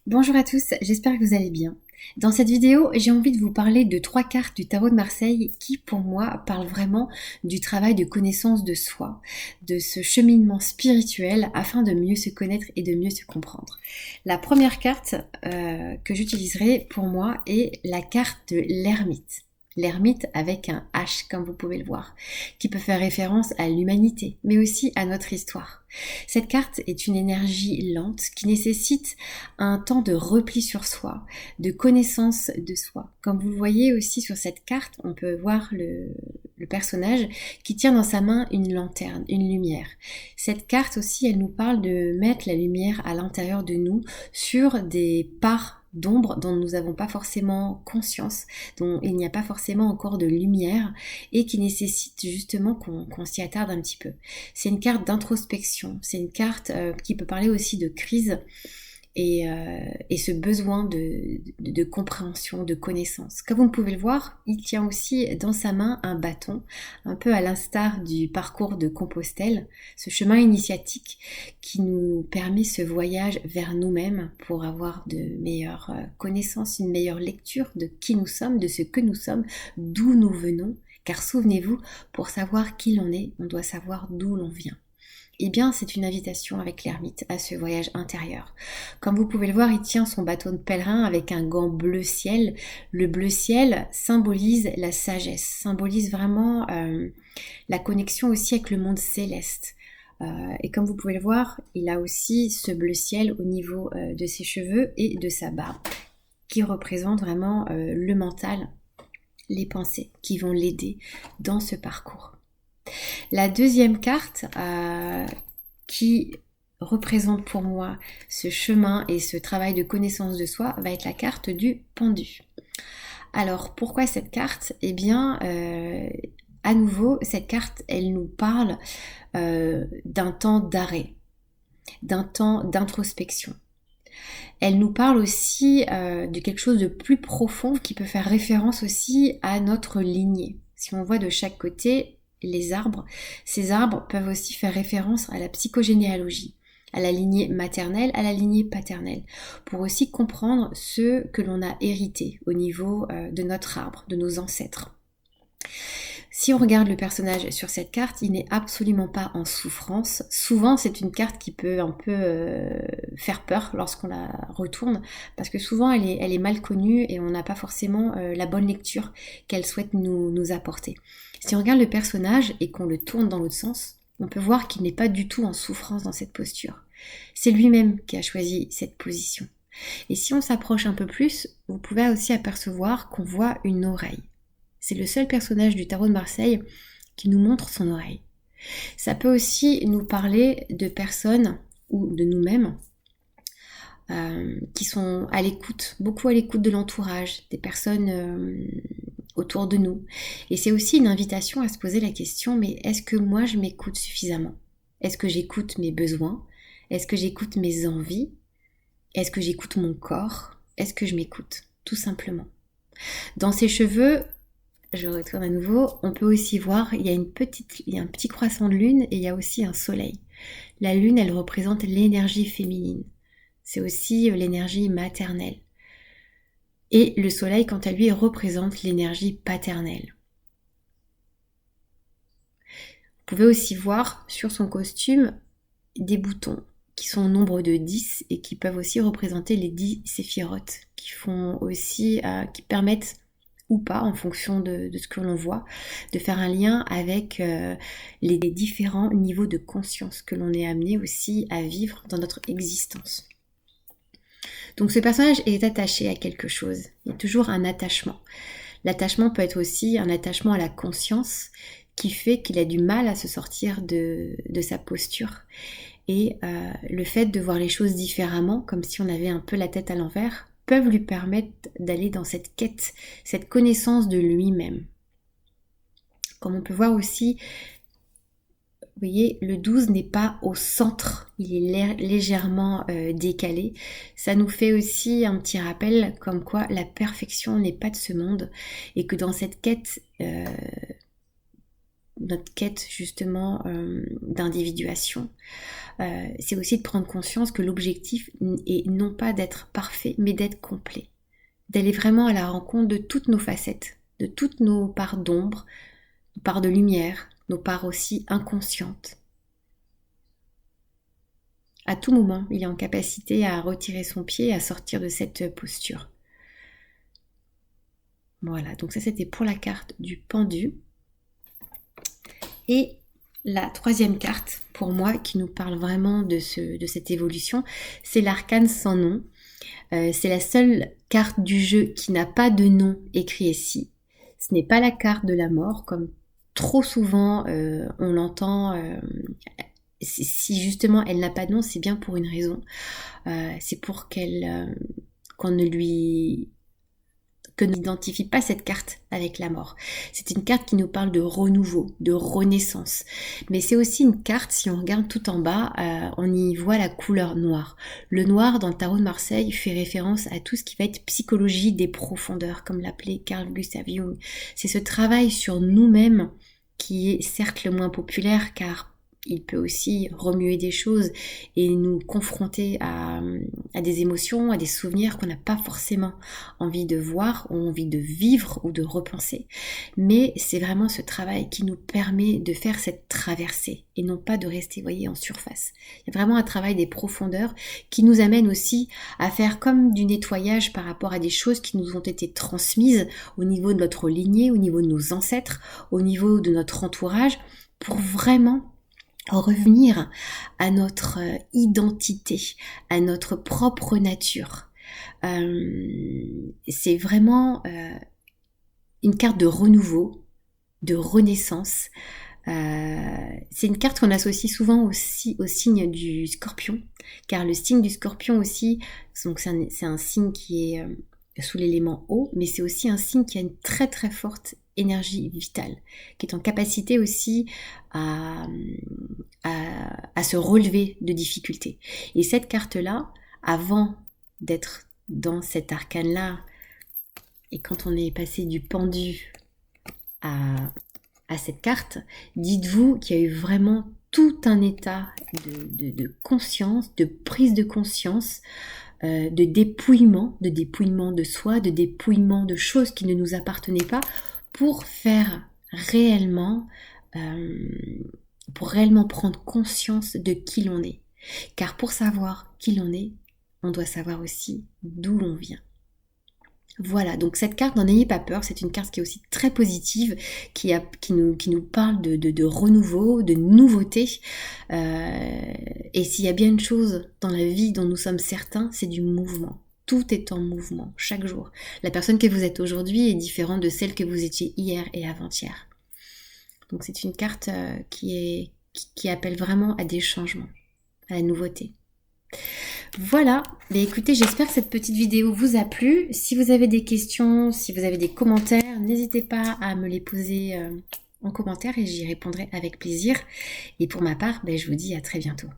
Bonjour à tous, j'espère que vous allez bien. Dans cette vidéo, j'ai envie de vous parler de 3 cartes du tarot de Marseille qui, pour moi, parlent vraiment du travail de connaissance de soi, de ce cheminement spirituel afin de mieux se connaître et de mieux se comprendre. La première carte que j'utiliserai pour moi est la carte de l'ermite. L'ermite avec un H, comme vous pouvez le voir, qui peut faire référence à l'humanité, mais aussi à notre histoire. Cette carte est une énergie lente qui nécessite un temps de repli sur soi, de connaissance de soi. Comme vous le voyez aussi sur cette carte, on peut voir le personnage qui tient dans sa main une lanterne, une lumière. Cette carte aussi, elle nous parle de mettre la lumière à l'intérieur de nous sur des parts d'ombre dont nous n'avons pas forcément conscience, dont il n'y a pas forcément encore de lumière et qui nécessite justement qu'on s'y attarde un petit peu. C'est une carte d'introspection, c'est une carte qui peut parler aussi de crise et ce besoin de compréhension, de connaissance. Comme vous pouvez le voir, il tient aussi dans sa main un bâton, un peu à l'instar du parcours de Compostelle, ce chemin initiatique qui nous permet ce voyage vers nous-mêmes pour avoir de meilleures connaissances, une meilleure lecture de qui nous sommes, de ce que nous sommes, d'où nous venons. Car souvenez-vous, pour savoir qui l'on est, on doit savoir d'où l'on vient. Eh bien, c'est une invitation avec l'ermite à ce voyage intérieur. Comme vous pouvez le voir, il tient son bâton de pèlerin avec un gant bleu ciel. Le bleu ciel symbolise la sagesse, symbolise vraiment la connexion aussi avec le monde céleste. Et comme vous pouvez le voir, il a aussi ce bleu ciel au niveau de ses cheveux et de sa barbe, qui représente vraiment le mental, les pensées qui vont l'aider dans ce parcours. La deuxième carte qui représente pour moi ce chemin et ce travail de connaissance de soi va être la carte du pendu. Alors pourquoi cette carte? Eh bien, à nouveau, cette carte, elle nous parle d'un temps d'arrêt, d'un temps d'introspection. Elle nous parle aussi de quelque chose de plus profond qui peut faire référence aussi à notre lignée. Si on voit de chaque côté les arbres, ces arbres peuvent aussi faire référence à la psychogénéalogie, à la lignée maternelle, à la lignée paternelle, pour aussi comprendre ce que l'on a hérité au niveau de notre arbre, de nos ancêtres. Si on regarde le personnage sur cette carte, il n'est absolument pas en souffrance. Souvent, c'est une carte qui peut un peu faire peur lorsqu'on la retourne, parce que souvent, elle est mal connue et on n'a pas forcément la bonne lecture qu'elle souhaite nous apporter. Si on regarde le personnage et qu'on le tourne dans l'autre sens, on peut voir qu'il n'est pas du tout en souffrance dans cette posture. C'est lui-même qui a choisi cette position. Et si on s'approche un peu plus, vous pouvez aussi apercevoir qu'on voit une oreille. C'est le seul personnage du tarot de Marseille qui nous montre son oreille. Ça peut aussi nous parler de personnes ou de nous-mêmes qui sont à l'écoute, beaucoup à l'écoute de l'entourage, des personnes autour de nous. Et c'est aussi une invitation à se poser la question, mais est-ce que moi je m'écoute suffisamment? Est-ce que j'écoute mes besoins? Est-ce que j'écoute mes envies? Est-ce que j'écoute mon corps? Est-ce que je m'écoute? Tout simplement. Dans ses cheveux, je retourne à nouveau, on peut aussi voir, il y a un petit croissant de lune et il y a aussi un soleil. La lune, elle représente l'énergie féminine. C'est aussi l'énergie maternelle. Et le soleil, quant à lui, représente l'énergie paternelle. Vous pouvez aussi voir sur son costume des boutons qui sont au nombre de 10 et qui peuvent aussi représenter les 10 séphirotes qui permettent ou pas, en fonction de ce que l'on voit, de faire un lien avec les différents niveaux de conscience que l'on est amené aussi à vivre dans notre existence. Donc ce personnage est attaché à quelque chose, il y a toujours un attachement. L'attachement peut être aussi un attachement à la conscience qui fait qu'il a du mal à se sortir de sa posture. Et le fait de voir les choses différemment, comme si on avait un peu la tête à l'envers, peuvent lui permettre d'aller dans cette quête, cette connaissance de lui-même. Comme on peut voir aussi, vous voyez, le 12 n'est pas au centre, il est légèrement décalé. Ça nous fait aussi un petit rappel comme quoi la perfection n'est pas de ce monde et que dans cette quête notre quête justement d'individuation. C'est aussi de prendre conscience que l'objectif est non pas d'être parfait, mais d'être complet. D'aller vraiment à la rencontre de toutes nos facettes, de toutes nos parts d'ombre, nos parts de lumière, nos parts aussi inconscientes. À tout moment, il est en capacité à retirer son pied et à sortir de cette posture. Voilà, donc ça c'était pour la carte du pendu. Et la troisième carte, pour moi, qui nous parle vraiment de cette évolution, c'est l'arcane sans nom. C'est la seule carte du jeu qui n'a pas de nom écrit ici. Ce n'est pas la carte de la mort, comme trop souvent on l'entend. Si justement elle n'a pas de nom, c'est bien pour une raison. C'est pour qu'on n'identifie pas cette carte avec la mort. C'est une carte qui nous parle de renouveau, de renaissance. Mais c'est aussi une carte, si on regarde tout en bas, on y voit la couleur noire. Le noir dans le tarot de Marseille fait référence à tout ce qui va être psychologie des profondeurs, comme l'appelait Carl Gustav Jung. C'est ce travail sur nous-mêmes qui est certes le moins populaire, car il peut aussi remuer des choses et nous confronter à des émotions, à des souvenirs qu'on n'a pas forcément envie de voir ou envie de vivre ou de repenser. Mais c'est vraiment ce travail qui nous permet de faire cette traversée et non pas de rester, voyez, en surface. Il y a vraiment un travail des profondeurs qui nous amène aussi à faire comme du nettoyage par rapport à des choses qui nous ont été transmises au niveau de notre lignée, au niveau de nos ancêtres, au niveau de notre entourage, pour vraiment revenir à notre identité, à notre propre nature. C'est vraiment une carte de renouveau, de renaissance. C'est une carte qu'on associe souvent aussi au signe du Scorpion, car le signe du Scorpion aussi, donc c'est un signe qui est sous l'élément eau, mais c'est aussi un signe qui a une très très forte énergie vitale, qui est en capacité aussi à se relever de difficultés. Et cette carte-là, avant d'être dans cet arcane-là, et quand on est passé du pendu à cette carte, dites-vous qu'il y a eu vraiment tout un état de conscience, de prise de conscience, de dépouillement de soi, de dépouillement de choses qui ne nous appartenaient pas, pour faire réellement, prendre conscience de qui l'on est. Car pour savoir qui l'on est, on doit savoir aussi d'où l'on vient. Voilà, donc cette carte, n'en ayez pas peur, c'est une carte qui est aussi très positive, qui nous parle de renouveau, de nouveauté. Et s'il y a bien une chose dans la vie dont nous sommes certains, c'est du mouvement. Tout est en mouvement, chaque jour. La personne que vous êtes aujourd'hui est différente de celle que vous étiez hier et avant-hier. Donc c'est une carte qui appelle vraiment à des changements, à la nouveauté. Voilà, mais écoutez, j'espère que cette petite vidéo vous a plu. Si vous avez des questions, si vous avez des commentaires, n'hésitez pas à me les poser en commentaire et j'y répondrai avec plaisir. Et pour ma part, je vous dis à très bientôt.